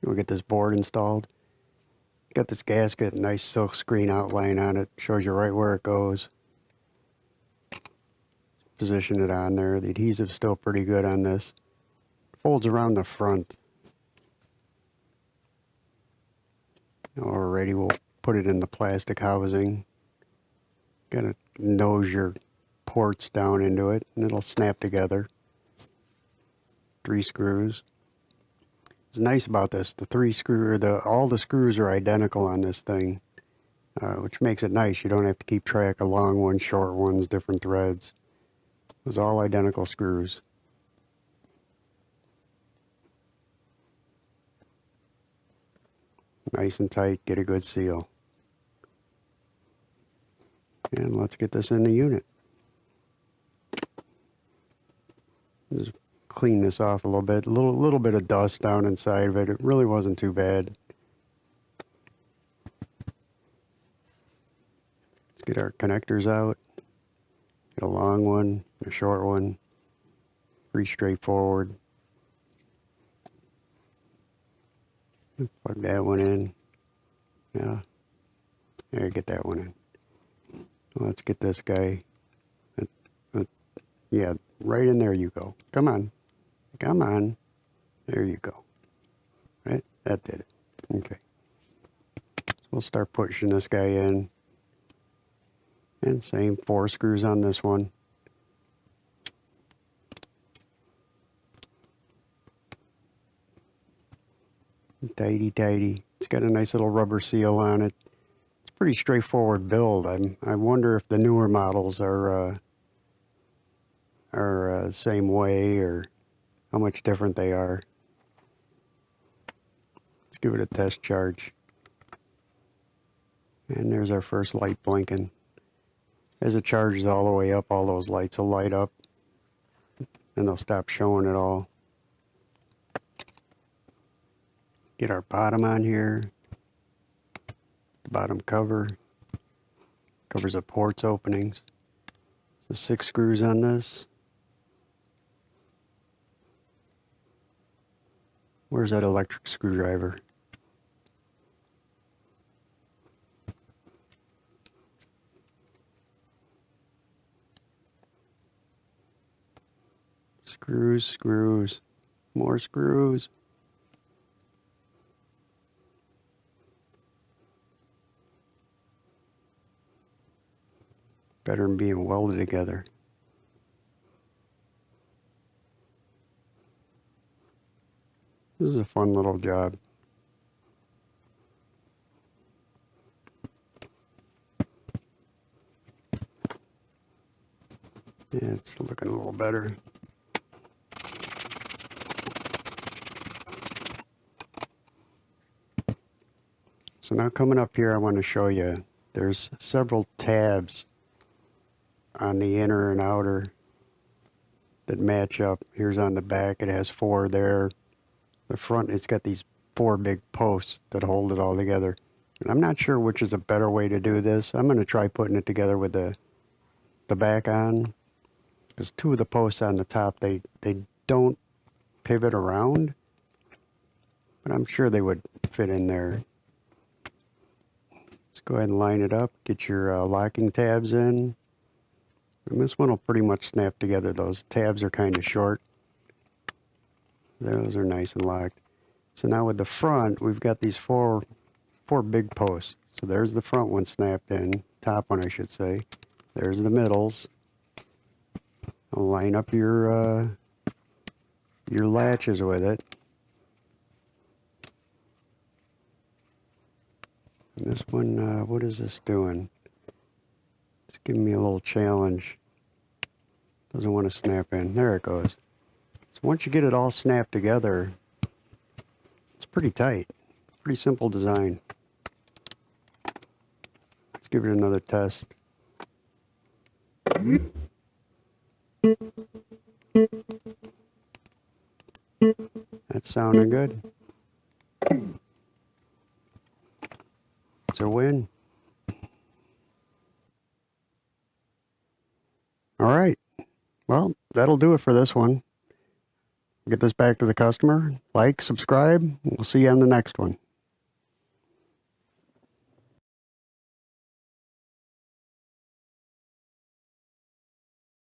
We'll get this board installed. Got this gasket, nice silk screen outline on it. Shows you right where it goes. Position it on there. The adhesive's still pretty good on this. Folds around the front. Alrighty, we'll put it in the plastic housing. Gotta nose your ports down into it, and it'll snap together. 3 screws. What's nice about this, all the screws are identical on this thing, which makes it nice. You don't have to keep track of long ones, short ones, different threads. It's all identical screws. Nice and tight, get a good seal. And let's get this in the unit. Just clean this off a little bit. A little bit of dust down inside of it. It really wasn't too bad. Let's get our connectors out. Get a long one, a short one. Pretty straightforward. Plug that one in. Yeah. There, get that one in. Let's get this guy. Yeah, right in there you go. Come on. Come on. There you go. Right? That did it. Okay. So we'll start pushing this guy in. And same 4 screws on this one. Tighty, tighty. It's got a nice little rubber seal on it. It's a pretty straightforward build. I wonder if the newer models are the same way, or how much different they are. Let's give it a test charge. And there's our first light blinking. As it charges all the way up, all those lights will light up, and they'll stop showing at all. Get our bottom on here. The bottom cover. Covers the ports openings. The 6 screws on this. Where's that electric screwdriver? Screws, screws, more screws. Better than being welded together. This is a fun little job. Yeah, it's looking a little better. So now coming up here, I want to show you, there's several tabs on the inner and outer that match up. Here's on the back, it has 4 there. The front, it's got these 4 big posts that hold it all together. And I'm not sure which is a better way to do this. I'm going to try putting it together with the back on. Because 2 of the posts on the top, they don't pivot around. But I'm sure they would fit in there. Let's go ahead and line it up. Get your locking tabs in. And this one will pretty much snap together. Those tabs are kind of short. Those are nice and locked. So now with the front, we've got these four big posts. So there's the front one snapped in. Top one, I should say. There's the middles. Line up your latches with it. And this one, what is this doing? It's giving me a little challenge. Doesn't want to snap in. There it goes. So once you get it all snapped together, it's pretty tight. Pretty simple design. Let's give it another test. That's sounding good. It's a win. All right. Well, that'll do it for this one. get this back to the customer. Like, subscribe. We'll see you on the next one.